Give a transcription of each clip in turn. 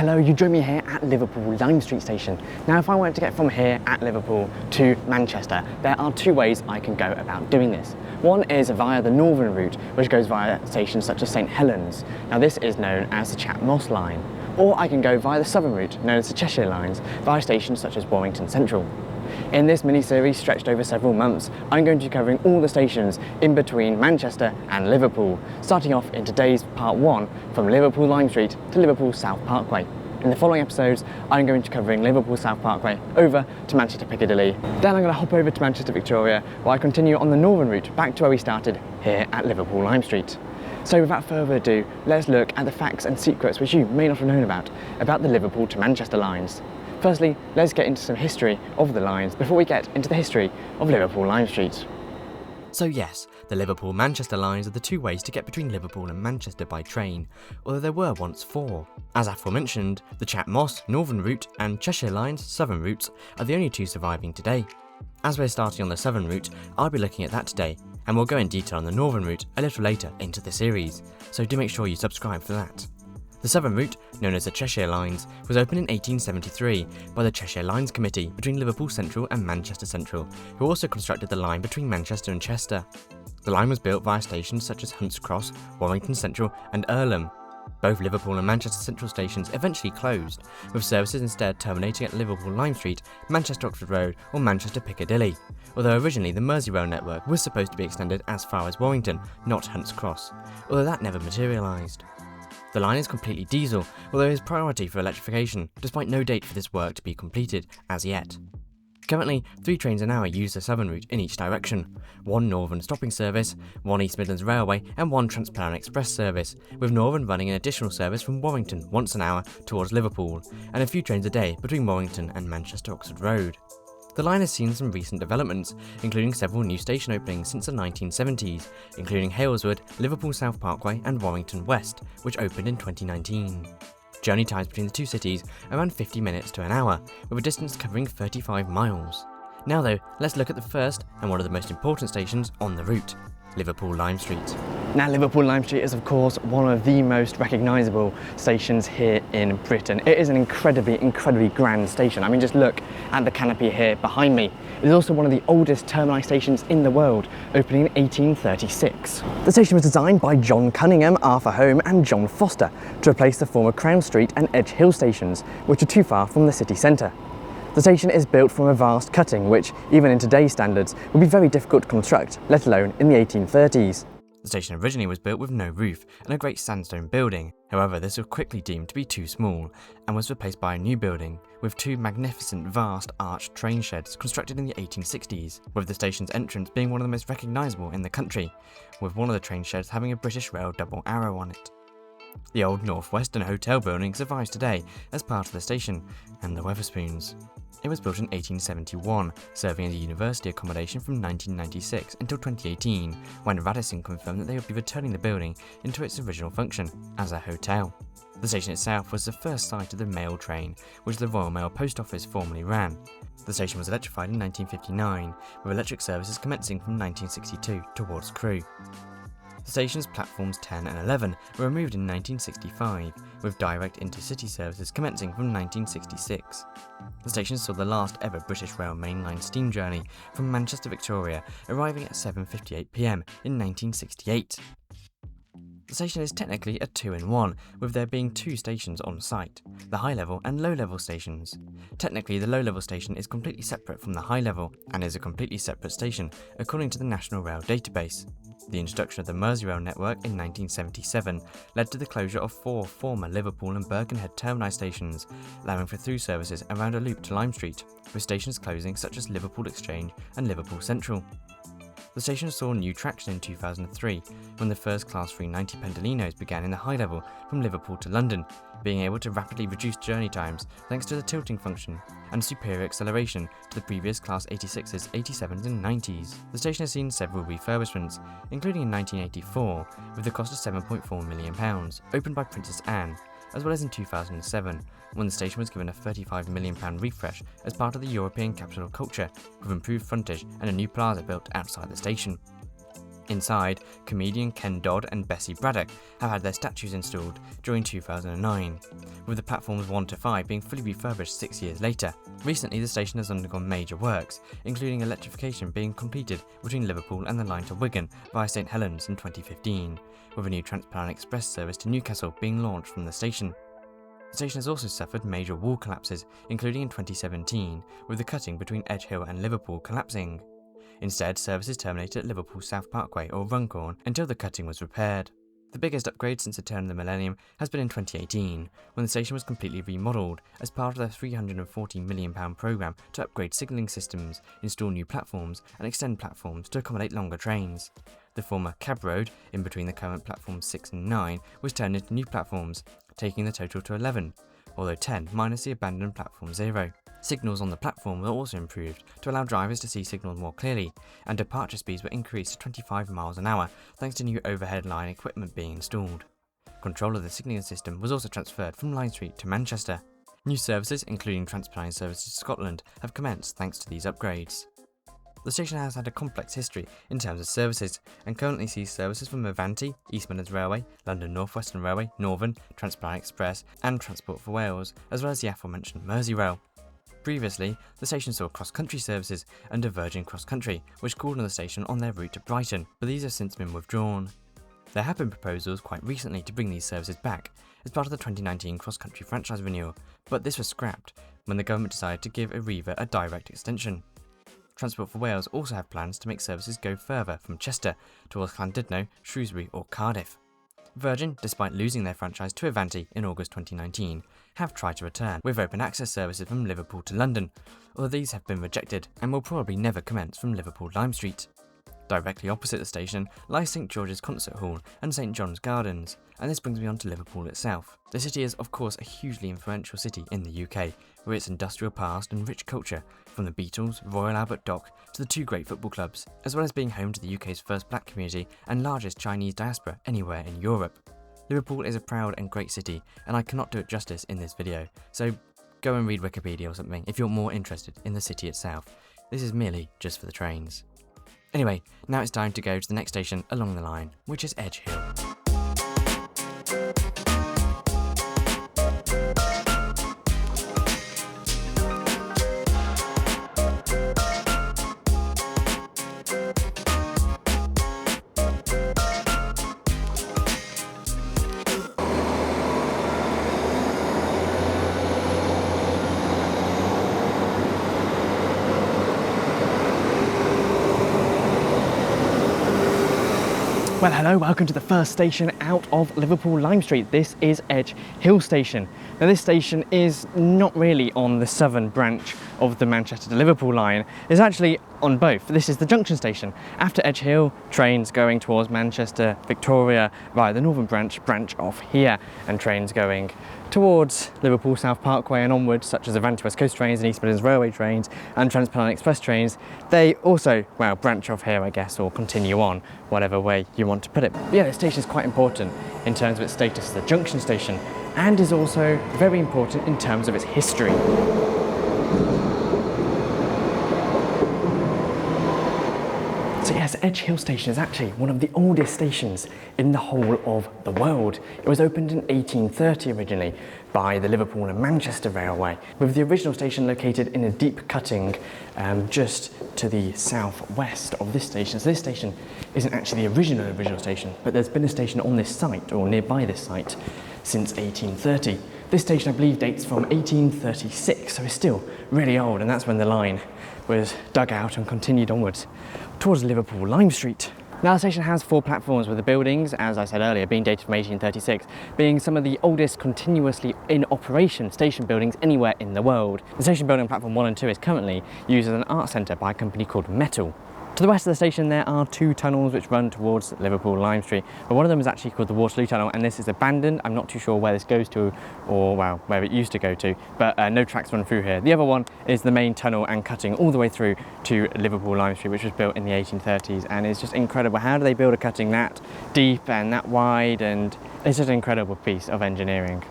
Hello, you join me here at Liverpool Lime Street station. Now if I wanted to get from here at Liverpool to Manchester, there are two ways I can go about doing this. One is via the northern route, which goes via stations such as St Helens. Now this is known as the Mossley line. Or I can go via the southern route, known as the Cheshire Lines, via stations such as Warrington Central. In this mini-series stretched over several months, I'm going to be covering all the stations in between Manchester and Liverpool, starting off in today's part 1 from Liverpool Lime Street to Liverpool South Parkway. In the following episodes, I'm going to be covering Liverpool South Parkway over to Manchester Piccadilly. Then I'm going to hop over to Manchester Victoria while I continue on the northern route back to where we started here at Liverpool Lime Street. So without further ado, let's look at the facts and secrets which you may not have known about the Liverpool to Manchester lines. Firstly, let's get into some history of the lines before we get into the history of Liverpool Lime Street. So yes, the Liverpool-Manchester lines are the two ways to get between Liverpool and Manchester by train, although there were once 4. As aforementioned, the Moss northern route and Cheshire Lines southern routes are the only 2 surviving today. As we're starting on the southern route, I'll be looking at that today, and we'll go in detail on the northern route a little later into the series, so do make sure you subscribe for that. The southern route, known as the Cheshire Lines, was opened in 1873 by the Cheshire Lines Committee between Liverpool Central and Manchester Central, who also constructed the line between Manchester and Chester. The line was built via stations such as Hunts Cross, Warrington Central and Allerton. Both Liverpool and Manchester Central stations eventually closed, with services instead terminating at Liverpool Lime Street, Manchester Oxford Road or Manchester Piccadilly, although originally the Merseyrail network was supposed to be extended as far as Warrington, not Hunts Cross, although that never materialised. The line is completely diesel, although it is priority for electrification, despite no date for this work to be completed as yet. Currently, 3 trains an hour use the southern route in each direction, 1 northern stopping service, 1 East Midlands Railway and 1 Trans-Pennine Express service, with northern running an additional service from Warrington once an hour towards Liverpool, and a few trains a day between Warrington and Manchester Oxford Road. The line has seen some recent developments, including several new station openings since the 1970s, including Haleswood, Liverpool South Parkway and Warrington West, which opened in 2019. Journey times between the 2 cities are around 50 minutes to an hour, with a distance covering 35 miles. Now though, let's look at the first and one of the most important stations on the route, Liverpool Lime Street. Now Liverpool Lime Street is of course one of the most recognisable stations here in Britain. It is an incredibly grand station. I mean, just look at the canopy here behind me. It is also one of the oldest termini stations in the world, opening in 1836. The station was designed by John Cunningham, Arthur Home and John Foster to replace the former Crown Street and Edge Hill stations, which are too far from the city centre. The station is built from a vast cutting which, even in today's standards, would be very difficult to construct, let alone in the 1830s. The station originally was built with no roof and a great sandstone building, however this was quickly deemed to be too small and was replaced by a new building with 2 magnificent vast arched train sheds constructed in the 1860s, with the station's entrance being one of the most recognisable in the country, with one of the train sheds having a British Rail double arrow on it. The old Northwestern Hotel building survives today as part of the station, and the Wetherspoons. It was built in 1871, serving as a university accommodation from 1996 until 2018, when Radisson confirmed that they would be returning the building into its original function, as a hotel. The station itself was the first site of the mail train, which the Royal Mail Post Office formerly ran. The station was electrified in 1959, with electric services commencing from 1962 towards Crewe. The station's platforms 10 and 11 were removed in 1965, with direct intercity services commencing from 1966. The station saw the last ever British Rail mainline steam journey from Manchester Victoria, arriving at 7:58 p.m. in 1968. The station is technically a 2-in-1, with there being 2 stations on site, the high-level and low-level stations. Technically, the low-level station is completely separate from the high-level, and is a completely separate station, according to the National Rail Database. The introduction of the Merseyrail network in 1977 led to the closure of 4 former Liverpool and Birkenhead termini stations, allowing for through services around a loop to Lime Street, with stations closing such as Liverpool Exchange and Liverpool Central. The station saw new traction in 2003, when the first Class 390 Pendolinos began in the high level from Liverpool to London, being able to rapidly reduce journey times thanks to the tilting function, and superior acceleration to the previous Class 86s, 87s and 90s. The station has seen several refurbishments, including in 1984, with the cost of £7.4 million, opened by Princess Anne, as well as in 2007, when the station was given a £35 million refresh as part of the European Capital of Culture, with improved frontage and a new plaza built outside the station. Inside, comedian Ken Dodd and Bessie Braddock have had their statues installed during 2009, with the platforms 1 to 5 being fully refurbished 6 years later. Recently, the station has undergone major works, including electrification being completed between Liverpool and the line to Wigan via St Helens in 2015, with a new Trans-Pennine Express service to Newcastle being launched from the station. The station has also suffered major wall collapses, including in 2017, with the cutting between Edge Hill and Liverpool collapsing. Instead, services terminated at Liverpool South Parkway or Runcorn until the cutting was repaired. The biggest upgrade since the turn of the millennium has been in 2018, when the station was completely remodelled as part of their £340 million programme to upgrade signalling systems, install new platforms and extend platforms to accommodate longer trains. The former cab road, in between the current platforms 6 and 9, was turned into new platforms, taking the total to 11, although 10 minus the abandoned platform 0. Signals on the platform were also improved to allow drivers to see signals more clearly, and departure speeds were increased to 25 miles an hour thanks to new overhead line equipment being installed. Control of the signalling system was also transferred from Lime Street to Manchester. New services, including Trans-Pennine services to Scotland, have commenced thanks to these upgrades. The station has had a complex history in terms of services, and currently sees services from Avanti, East Midlands Railway, London North Western Railway, Northern, Trans-Pennine Express and Transport for Wales, as well as the aforementioned Merseyrail. Previously, the station saw cross-country services under Virgin Cross Country, which called on the station on their route to Brighton, but these have since been withdrawn. There have been proposals quite recently to bring these services back as part of the 2019 cross-country franchise renewal, but this was scrapped when the government decided to give Arriva a direct extension. Transport for Wales also have plans to make services go further from Chester towards Llandudno, Shrewsbury or Cardiff. Virgin, despite losing their franchise to Avanti in August 2019, have tried to return with open access services from Liverpool to London, although these have been rejected and will probably never commence from Liverpool Lime Street. Directly opposite the station lies St George's Concert Hall and St John's Gardens, and this brings me on to Liverpool itself. The city is of course a hugely influential city in the UK, with its industrial past and rich culture, from the Beatles, Royal Albert Dock to the 2 great football clubs, as well as being home to the UK's first black community and largest Chinese diaspora anywhere in Europe. Liverpool is a proud and great city, and I cannot do it justice in this video, so go and read Wikipedia or something if you're more interested in the city itself. This is merely just for the trains. Anyway, now it's time to go to the next station along the line, which is Edge Hill. Well, hello, welcome to the first station out of Liverpool Lime Street. This is Edge Hill Station. Now this station is not really on the southern branch of the Manchester to Liverpool line. It's actually on both. This is the junction station. After Edge Hill, trains going towards Manchester, Victoria via the northern branch off here, and trains going towards Liverpool South Parkway and onwards, such as Avanti West Coast trains and East Midlands Railway trains and Trans-Pennine Express trains. They also, well, branch off here, I guess, or continue on, whatever way you want to put it. But yeah, this station is quite important in terms of its status as a junction station, and is also very important in terms of its history. So yes, Edge Hill Station is actually one of the oldest stations in the whole of the world. It was opened in 1830 originally by the Liverpool and Manchester Railway, with the original station located in a deep cutting just to the southwest of this station. So this station isn't actually the original station, but there's been a station on this site, or nearby this site, since 1830. This station, I believe, dates from 1836, so it's still really old, and that's when the line was dug out and continued onwards towards Liverpool Lime Street. Now the station has 4 platforms, with the buildings, as I said earlier, being dated from 1836, being some of the oldest continuously in operation station buildings anywhere in the world. The station building platform 1 and 2 is currently used as an art centre by a company called Metal. To the west of the station there are 2 tunnels which run towards Liverpool Lime Street, but one of them is actually called the Waterloo Tunnel, and this is abandoned. I'm not too sure where this goes to, or well, where it used to go to, but no tracks run through here. The other one is the main tunnel and cutting all the way through to Liverpool Lime Street, which was built in the 1830s, and it's just incredible. How do they build a cutting that deep and that wide? And it's just an incredible piece of engineering.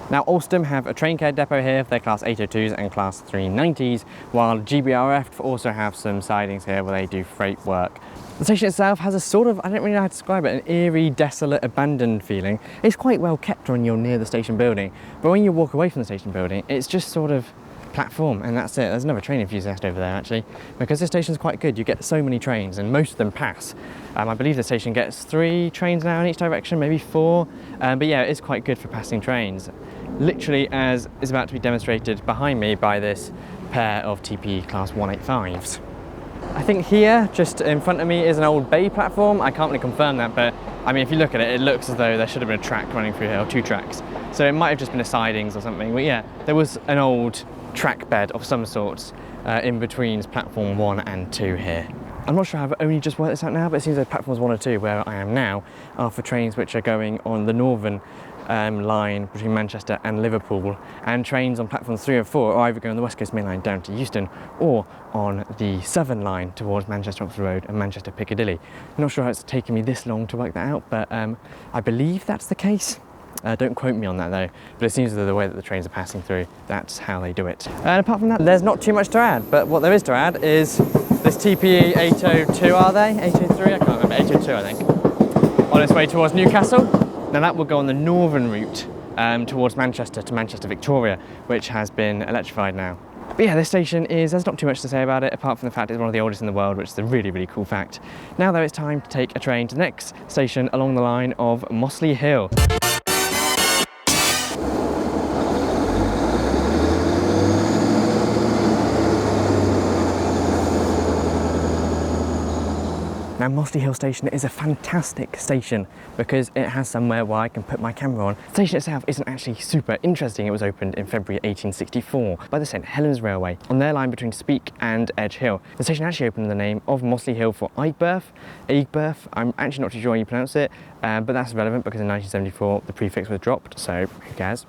Now Alstom have a train care depot here for their class 802s and class 390s, while GBRF also have some sidings here where they do freight work. The station itself has a sort of, I don't really know how to describe it, an eerie, desolate, abandoned feeling. It's quite well kept when you're near the station building, but when you walk away from the station building, it's just sort of platform and that's it. There's another train enthusiast over there actually, because this station's quite good. You get so many trains and most of them pass. I believe the station gets 3 trains now in each direction, maybe 4, but yeah, it's quite good for passing trains. Literally, as is about to be demonstrated behind me by this pair of TPE class 185s. I think here, just in front of me, is an old bay platform. I can't really confirm that, but I mean, if you look at it, it looks as though there should have been a track running through here, or 2 tracks. So it might have just been a sidings or something, but yeah, there was an old track bed of some sorts in between platform 1 and 2 here. I'm not sure, I've only just worked this out now, but it seems like platforms 1 or 2, where I am now, are for trains which are going on the northern line between Manchester and Liverpool, and trains on platforms 3 and 4 are either going on the West Coast Main Line down to Euston or on the southern line towards Manchester Oxford Road and Manchester Piccadilly. I'm not sure how it's taken me this long to work that out, but I believe that's the case. Don't quote me on that though, but it seems that the way that the trains are passing through, that's how they do it. And apart from that, there's not too much to add, but what there is to add is this TPE 802, are they? 803? I can't remember, 802 I think. On its way towards Newcastle. Now that will go on the northern route towards Manchester to Manchester Victoria, which has been electrified now. But yeah, this station there's not too much to say about it, apart from the fact it's one of the oldest in the world, which is a really, really cool fact. Now though, it's time to take a train to the next station along the line of Mossley Hill. Now Mossley Hill Station is a fantastic station because it has somewhere where I can put my camera on. The station itself isn't actually super interesting. It was opened in February 1864 by the St Helens Railway on their line between Speke and Edge Hill. The station actually opened in the name of Mossley Hill for Aigburth. I'm actually not too sure how you pronounce it, but that's relevant because in 1974 the prefix was dropped, so who cares?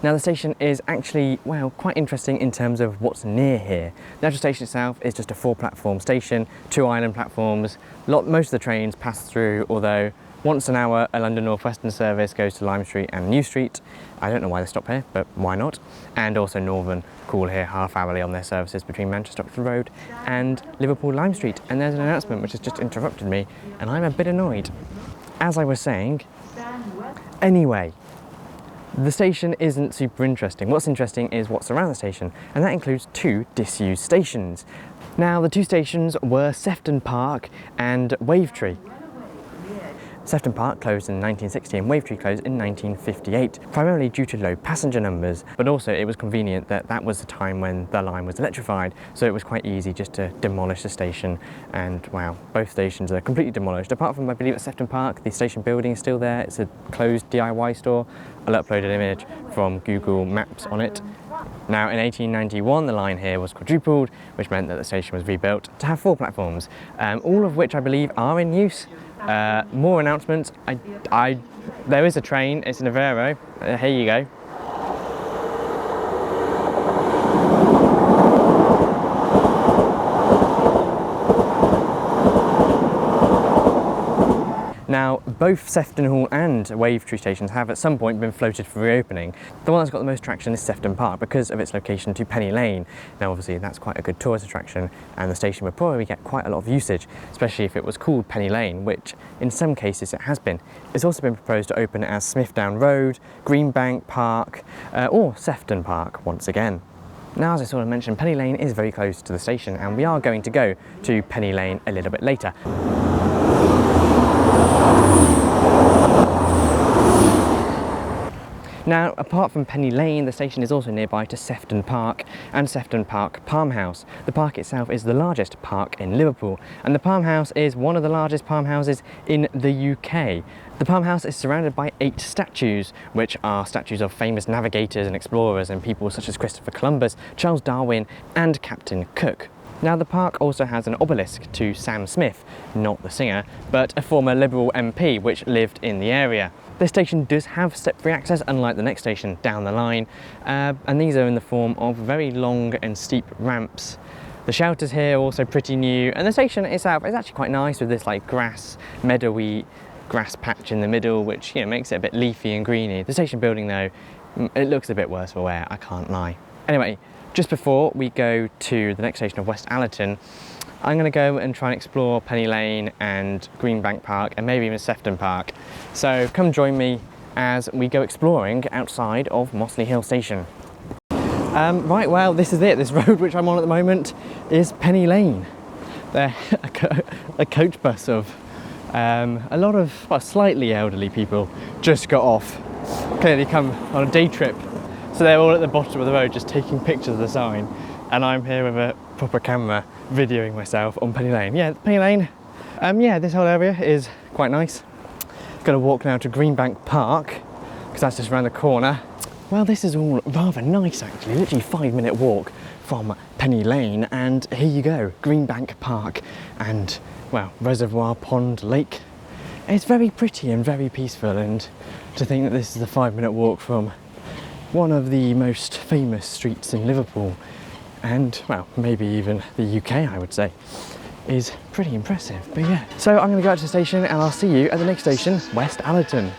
Now the station is actually, well, quite interesting in terms of what's near here. The actual station itself is just a 4-platform station, 2 island platforms. Most of the trains pass through, although once an hour a London North Western service goes to Lime Street and New Street. I don't know why they stop here, but why not? And also Northern call here half-hourly on their services between Manchester Oxford Road and Liverpool Lime Street. And there's an announcement which has just interrupted me, and I'm a bit annoyed. As I was saying, anyway, the station isn't super interesting. What's interesting is what's around the station, and that includes 2 disused stations. Now, the 2 stations were Sefton Park and Wavertree. Sefton Park closed in 1960 and Wavertree closed in 1958, primarily due to low passenger numbers, but also it was convenient that that was the time when the line was electrified, so it was quite easy just to demolish the station, and wow, both stations are completely demolished. Apart from, I believe, at Sefton Park, the station building is still there. It's a closed DIY store. I'll upload an image from Google Maps on it. Now, in 1891, the line here was quadrupled, which meant that the station was rebuilt to have 4 platforms, all of which I believe are in use. More announcements. There is a train, it's an Avero. Here you go. Now, both Sefton Hall and Wavertree stations have at some point been floated for reopening. The one that's got the most traction is Sefton Park because of its location to Penny Lane. Now obviously that's quite a good tourist attraction and the station would probably get quite a lot of usage, especially if it was called Penny Lane, which in some cases it has been. It's also been proposed to open as Smithdown Road, Greenbank Park, or Sefton Park once again. Now, as I sort of mentioned, Penny Lane is very close to the station and we are going to go to Penny Lane a little bit later. Now, apart from Penny Lane, the station is also nearby to Sefton Park and Sefton Park Palm House. The park itself is the largest park in Liverpool, and the Palm House is one of the largest palm houses in the UK. The Palm House is surrounded by 8 statues, which are statues of famous navigators and explorers and people such as Christopher Columbus, Charles Darwin and Captain Cook. Now, the park also has an obelisk to Sam Smith, not the singer, but a former Liberal MP which lived in the area. This station does have step-free access, unlike the next station down the line, and these are in the form of very long and steep ramps. The shelters here are also pretty new, and the station itself is actually quite nice with this like grass, meadowy grass patch in the middle, which, you know, makes it a bit leafy and greeny. The station building though, it looks a bit worse for wear, I can't lie. Anyway, just before we go to the next station of West Allerton, I'm going to go and try and explore Penny Lane and Greenbank Park and maybe even Sefton Park. So come join me as we go exploring outside of Mossley Hill Station. Right, well, this is it. This road which I'm on at the moment is Penny Lane. They're a coach bus of a lot of, well, slightly elderly people just got off. Clearly come on a day trip. So they're all at the bottom of the road just taking pictures of the sign. And I'm here with a proper camera videoing myself on Penny Lane. Yeah, Penny Lane. Yeah, this whole area is quite nice. Gonna walk now to Greenbank Park because that's just around the corner. Well, this is all rather nice actually, literally 5-minute walk from Penny Lane, and here you go, Greenbank Park and, well, reservoir, pond, lake. It's very pretty and very peaceful, and to think that this is a 5-minute walk from one of the most famous streets in Liverpool and, well, maybe even the UK, I would say, is pretty impressive. But yeah, so I'm going to go out to the station and I'll see you at the next station, West Allerton.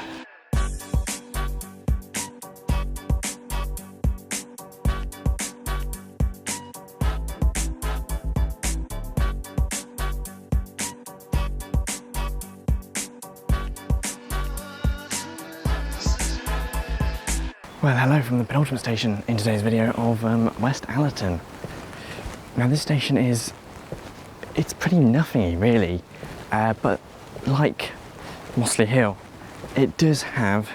Well, hello from the penultimate station in today's video of West Allerton. Now this station is, it's pretty nothingy really, but like Mossley Hill, it does have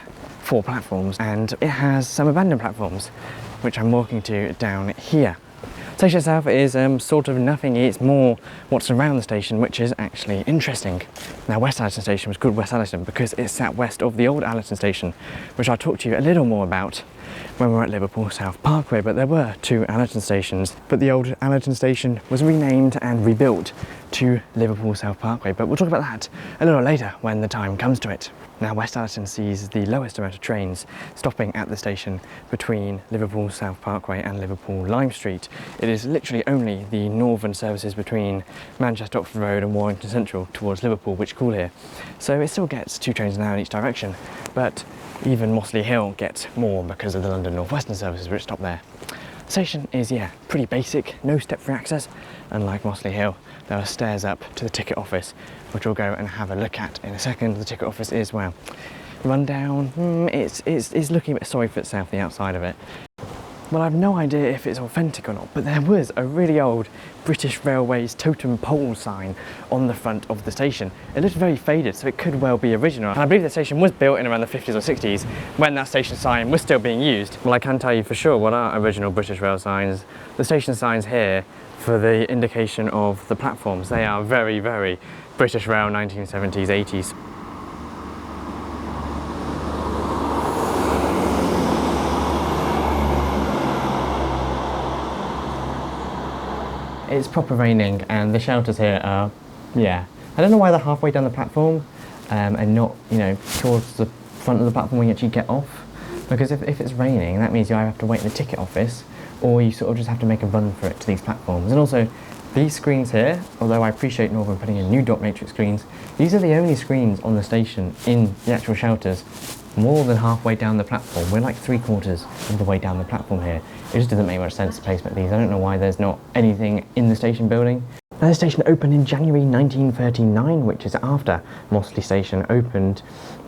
4 platforms and it has some abandoned platforms, which I'm walking to down here. The station itself is sort of nothingy, it's more what's around the station, which is actually interesting. Now West Allerton Station was called West Allerton because it sat west of the old Allerton Station, which I'll talk to you a little more about when we're at Liverpool South Parkway, but there were 2 Allerton stations, but the old Allerton Station was renamed and rebuilt to Liverpool South Parkway, but we'll talk about that a little later when the time comes to it. Now West Allerton sees the lowest amount of trains stopping at the station between Liverpool South Parkway and Liverpool Lime Street. It is literally only the northern services between Manchester Oxford Road and Warrington Central towards Liverpool which call here. So it still gets 2 trains an hour in each direction, but even Mossley Hill gets more because of the London North Western services which stop there. The station is, yeah, pretty basic, no step-free access. Unlike Mossley Hill, there are stairs up to the ticket office, which we'll go and have a look at in a second. The ticket office is, well, run down. It's looking a bit sorry for itself, the outside of it. Well, I have no idea if it's authentic or not, but there was a really old British Railways totem pole sign on the front of the station. It looked very faded, so it could well be original. And I believe the station was built in around the 50s or 60s when that station sign was still being used. Well, I can tell you for sure what are original British Rail signs. The station signs here for the indication of the platforms. They are very, very British Rail 1970s, 80s. It's proper raining and the shelters here are, yeah, I don't know why they're halfway down the platform and not, you know, towards the front of the platform when you actually get off, because if it's raining that means you either have to wait in the ticket office or you sort of just have to make a run for it to these platforms. And also these screens here, although I appreciate Northern putting in new dot matrix screens, these are the only screens on the station in the actual shelters more than halfway down the platform. We're like 3/4 of the way down the platform here. It just doesn't make much sense to placement these. I don't know why there's not anything in the station building. Now the station opened in January 1939, which is after Mossley Station opened.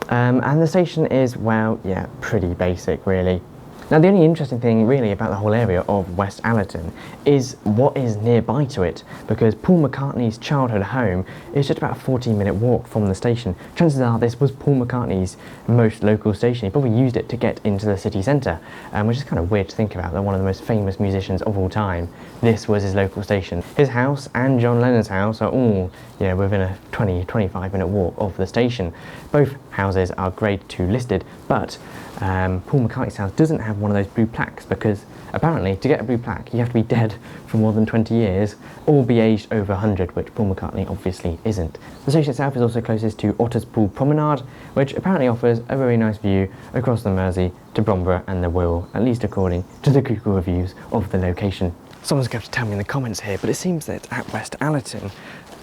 And the station is, well, yeah, pretty basic really. Now the only interesting thing really about the whole area of West Allerton is what is nearby to it, because Paul McCartney's childhood home is just about a 14-minute walk from the station. Chances are this was Paul McCartney's most local station. He probably used it to get into the city centre, which is kind of weird to think about, that one of the most famous musicians of all time, this was his local station. His house and John Lennon's house are all, you know, within a 20-25 minute walk of the station. Both houses are grade 2 listed, but Paul McCartney's house doesn't have one of those blue plaques, because apparently to get a blue plaque you have to be dead for more than 20 years or be aged over 100, which Paul McCartney obviously isn't. The station itself is also closest to Otter's Pool Promenade, which apparently offers a very nice view across the Mersey to Bromborough and the Wirral, at least according to the Google reviews of the location. Someone's going to tell me in the comments here, but it seems that at West Allerton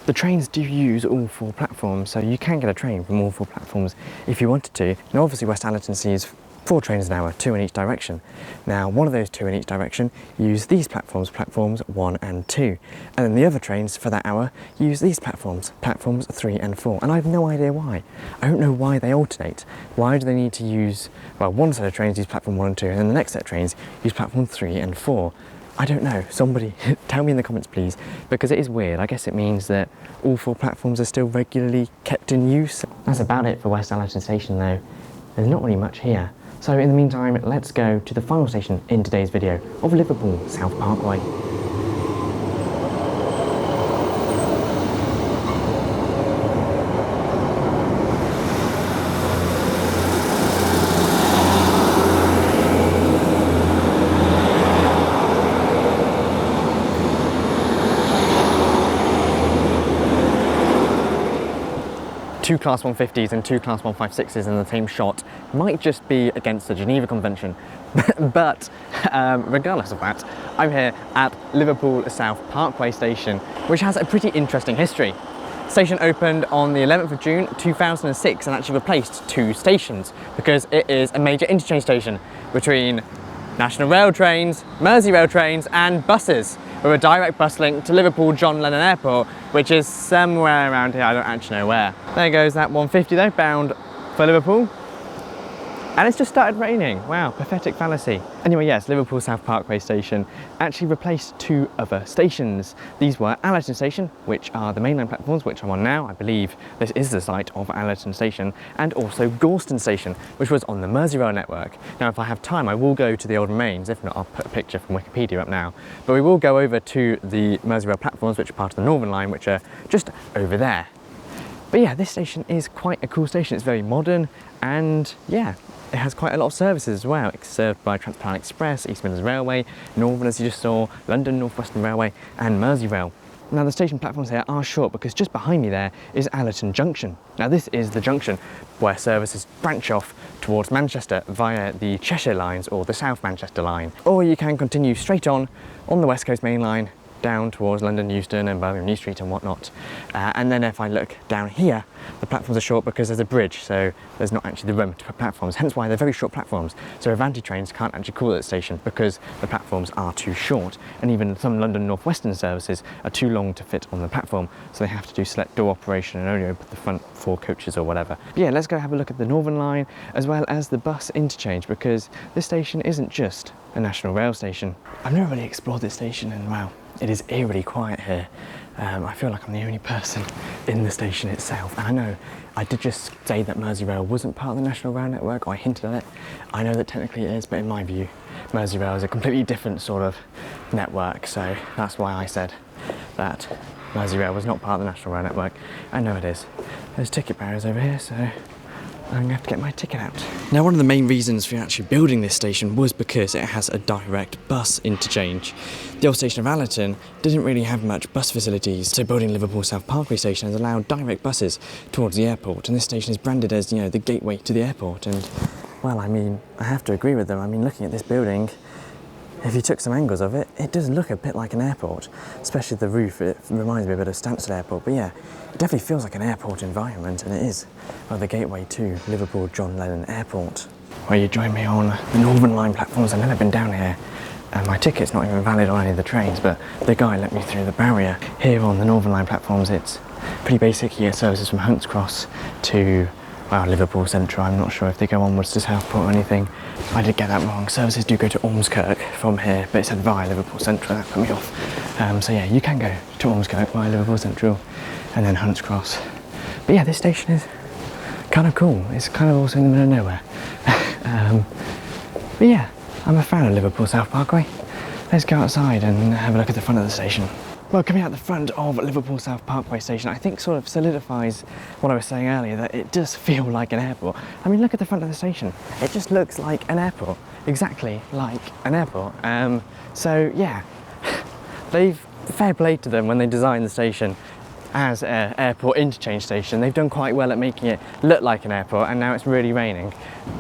The trains do use all 4 platforms, so you can get a train from all 4 platforms if you wanted to. Now obviously West Allerton sees 4 trains an hour, 2 in each direction. Now one of those 2 in each direction use these platforms, platforms 1 and 2. And then the other trains for that hour use these platforms, platforms 3 and 4. And I have no idea why. I don't know why they alternate. Why do they need to use, well, one set of trains use platform 1 and 2, and then the next set of trains use platform 3 and 4. I don't know, somebody tell me in the comments please, because it is weird. I guess it means that all 4 platforms are still regularly kept in use. That's about it for West Allerton Station though. There's not really much here. So in the meantime, let's go to the final station in today's video of Liverpool South Parkway. 2 Class 150s and 2 Class 156s in the same shot might just be against the Geneva Convention. But regardless of that, I'm here at Liverpool South Parkway Station, which has a pretty interesting history. The station opened on the 11th of June 2006 and actually replaced 2 stations because it is a major interchange station between National Rail trains, Merseyrail trains and buses, with a direct bus link to Liverpool John Lennon Airport, which is somewhere around here, I don't actually know where. There goes that 150 though, bound for Liverpool. And it's just started raining. Wow, pathetic fallacy. Anyway, yes, Liverpool South Parkway Station actually replaced 2 other stations. These were Allerton Station, which are the mainline platforms, which I'm on now. I believe this is the site of Allerton Station, and also Gorston Station, which was on the Merseyrail network. Now, if I have time, I will go to the old remains. If not, I'll put a picture from Wikipedia up now. But we will go over to the Merseyrail platforms, which are part of the Northern Line, which are just over there. But yeah, this station is quite a cool station. It's very modern, and yeah, it has quite a lot of services as well. It's served by Transparent Express, East Midlands Railway, Northern, as you just saw, London North Western Railway and Merseyrail. Now the station platforms here are short because just behind me there is Allerton Junction. Now this is the junction where services branch off towards Manchester via the Cheshire Lines or the South Manchester line. Or you can continue straight on the West Coast Main Line down towards London Euston and Birmingham New Street and whatnot. And then if I look down here, the platforms are short because there's a bridge, so there's not actually the room to put platforms, hence why they're very short platforms. So Avanti trains can't actually call at the station because the platforms are too short, and even some London North Western services are too long to fit on the platform, so they have to do select door operation and only open the front 4 coaches or whatever. But yeah, let's go have a look at the Northern Line as well as the bus interchange, because this station isn't just a National Rail station. I've never really explored this station, and wow, it is eerily quiet here. I feel like I'm the only person in the station itself. And I know I did just say that Merseyrail wasn't part of the National Rail network, or I hinted at it. I know that technically it is, but in my view, Merseyrail is a completely different sort of network. So that's why I said that Merseyrail was not part of the National Rail network. I know it is. There's ticket barriers over here, so I'm gonna have to get my ticket out. Now, one of the main reasons for actually building this station was because it has a direct bus interchange. The old station of Allerton didn't really have much bus facilities, so building Liverpool South Parkway Station has allowed direct buses towards the airport, and this station is branded as, you know, the gateway to the airport. And well, I mean, I have to agree with them. I mean, looking at this building, if you took some angles of it, it does look a bit like an airport, especially the roof. It reminds me a bit of Stansted Airport, but yeah, it definitely feels like an airport environment, and it is, well, the gateway to Liverpool John Lennon Airport. Well, you join me on the Northern Line platforms. I've never been down here, and my ticket's not even valid on any of the trains, but the guy let me through the barrier. Here on the Northern Line platforms, it's pretty basic. You get services from Hunts Cross to, well, Liverpool Central. I'm not sure if they go onwards to Southport or anything. I did get that wrong. Services do go to Ormskirk from here, but it said via Liverpool Central. That put me off. So yeah, you can go to Ormskirk via Liverpool Central and then Hunts Cross. But yeah, this station is kind of cool. It's kind of also in the middle of nowhere. But yeah, I'm a fan of Liverpool South Parkway. Let's go outside and have a look at the front of the station. Well, coming out the front of Liverpool South Parkway Station, I think sort of solidifies what I was saying earlier, that it does feel like an airport. I mean, look at the front of the station. It just looks like an airport, exactly like an airport. So yeah, fair play to them when they designed the station. as an airport interchange station. They've done quite well at making it look like an airport, and now it's really raining.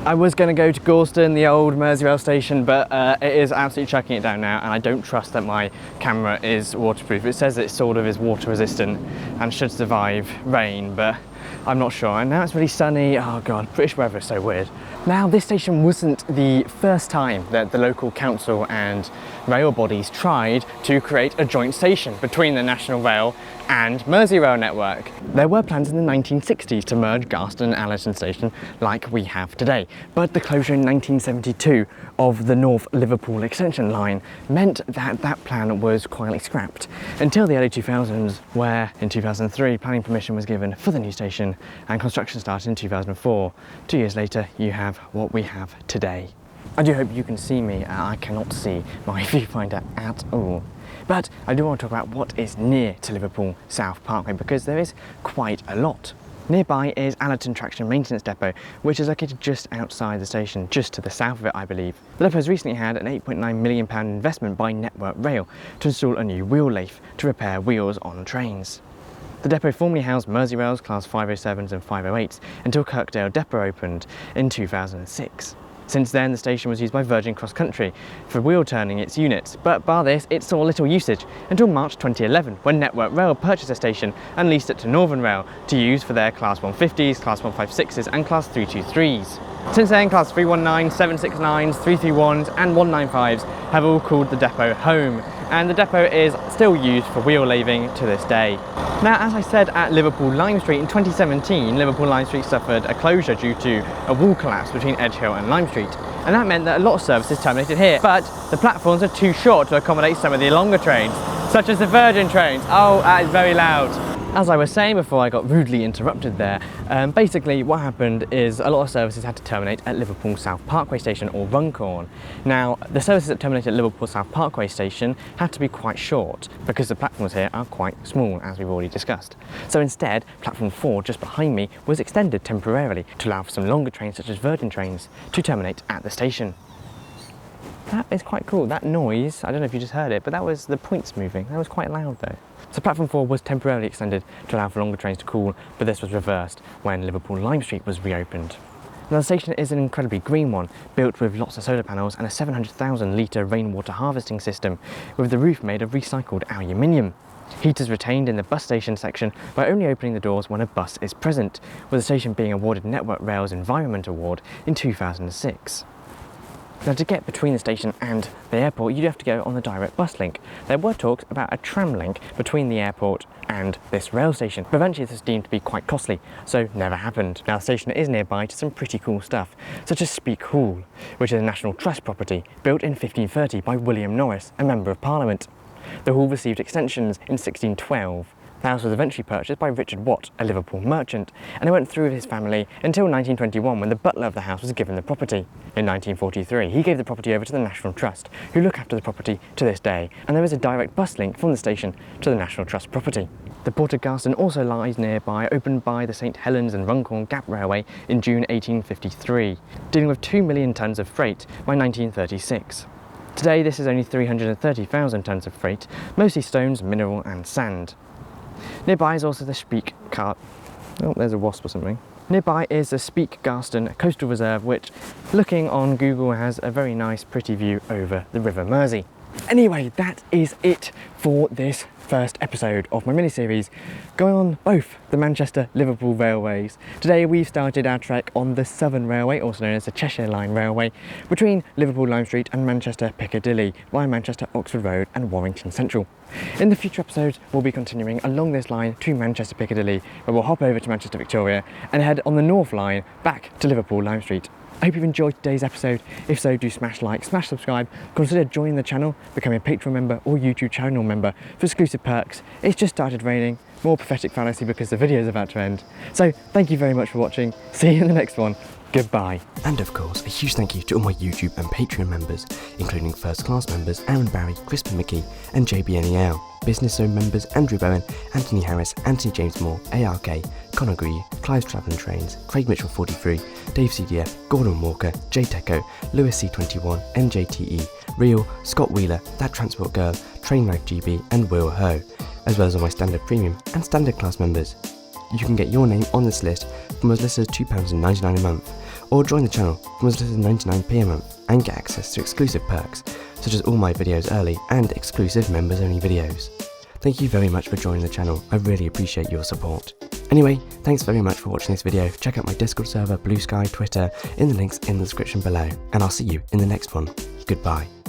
I was going to go to Gorleston, the old Merseyrail station, but it is absolutely chucking it down now, and I don't trust that my camera is waterproof. It says it sort of is water resistant and should survive rain, but I'm not sure. And now it's really sunny. Oh god, British weather is so weird. Now, this station wasn't the first time that the local council and rail bodies tried to create a joint station between the National Rail and Merseyrail network. There were plans in the 1960s to merge Garston and Allerton station like we have today, but the closure in 1972 of the North Liverpool extension line meant that that plan was quietly scrapped until the early 2000s, where in 2003 planning permission was given for the new station and construction started in 2004. 2 years later, you have what we have today. I do hope you can see me. I cannot see my viewfinder at all. But I do want to talk about what is near to Liverpool South Parkway, because there is quite a lot. Nearby is Allerton Traction Maintenance Depot, which is located just outside the station, just to the south of it, I believe. The depot has recently had an £8.9 million investment by Network Rail to install a new wheel lathe to repair wheels on trains. The depot formerly housed Merseyrail's Class 507s and 508s until Kirkdale Depot opened in 2006. Since then, the station was used by Virgin Cross Country for wheel turning its units, but bar this, it saw little usage until March 2011, when Network Rail purchased the station and leased it to Northern Rail to use for their Class 150s, Class 156s and Class 323s. Since then, Class 319s, 769s, 331s and 195s have all called the depot home, and the depot is still used for wheel lathing to this day. Now, as I said at Liverpool Lime Street in 2017, Liverpool Lime Street suffered a closure due to a wall collapse between Edge Hill and Lime Street, and that meant that a lot of services terminated here, but the platforms are too short to accommodate some of the longer trains, such as the Virgin trains. Oh, that is very loud. As I was saying before I got rudely interrupted there, basically what happened is a lot of services had to terminate at Liverpool South Parkway Station, or Runcorn. Now, the services that terminated at Liverpool South Parkway Station had to be quite short because the platforms here are quite small, as we've already discussed. So instead, platform 4 just behind me was extended temporarily to allow for some longer trains, such as Virgin trains, to terminate at the station. That is quite cool. That noise, I don't know if you just heard it, but that was the points moving. That was quite loud though. So platform 4 was temporarily extended to allow for longer trains to cool, but this was reversed when Liverpool Lime Street was reopened. Now, the station is an incredibly green one, built with lots of solar panels and a 700,000 litre rainwater harvesting system, with the roof made of recycled aluminium. Heaters retained in the bus station section by only opening the doors when a bus is present, with the station being awarded Network Rail's Environment Award in 2006. Now, to get between the station and the airport, you'd have to go on the direct bus link. There were talks about a tram link between the airport and this rail station, but eventually this was deemed to be quite costly, so never happened. Now, the station is nearby to some pretty cool stuff, such as Speke Hall, which is a National Trust property built in 1530 by William Norris, a Member of Parliament. The hall received extensions in 1612. The house was eventually purchased by Richard Watt, a Liverpool merchant, and it went through with his family until 1921, when the butler of the house was given the property. In 1943, he gave the property over to the National Trust, who look after the property to this day, and there is a direct bus link from the station to the National Trust property. The port of Garston also lies nearby, opened by the St Helens and Runcorn Gap Railway in June 1853, dealing with 2 million tonnes of freight by 1936. Today, this is only 330,000 tonnes of freight, mostly stones, mineral and sand. Nearby is also the Speke Car... Oh, there's a wasp or something. Nearby is the Speke Garston Coastal Reserve, which, looking on Google, has a very nice, pretty view over the River Mersey. Anyway, that is it for this first episode of my mini-series going on both the Manchester-Liverpool railways. Today we've started our trek on the Southern Railway, also known as the Cheshire Line Railway, between Liverpool Lime Street and Manchester Piccadilly via Manchester Oxford Road and Warrington Central. In the future episodes, we'll be continuing along this line to Manchester Piccadilly, where we'll hop over to Manchester Victoria and head on the North Line back to Liverpool Lime Street. I hope you've enjoyed today's episode. If so, do smash like, smash subscribe, consider joining the channel, becoming a Patreon member or YouTube channel member for exclusive perks. It's just started raining, more prophetic fallacy because the video is about to end. So thank you very much for watching. See you in the next one. Goodbye. And of course, a huge thank you to all my YouTube and Patreon members, including first class members Aaron Barry, Crispin McKee and JBNEL, Business Zone members Andrew Bowen, Anthony Harris, Anthony James Moore, ARK, Connor Gree, Clive's Travelling Trains, Craig Mitchell 43, Dave CDF, Gordon Walker, J Teco, Lewis C21, MJTE, Real, Scott Wheeler, That Transport Girl, Trainlife GB and Will Ho. as well as all my standard premium and standard class members. You can get your name on this list from as little as £2.99 a month, or join the channel from as little as 99p a month and get access to exclusive perks, such as all my videos early and exclusive members only videos. Thank you very much for joining the channel, I really appreciate your support. Anyway, thanks very much for watching this video. Check out my Discord server, Blue Sky, Twitter in the links in the description below, and I'll see you in the next one. Goodbye.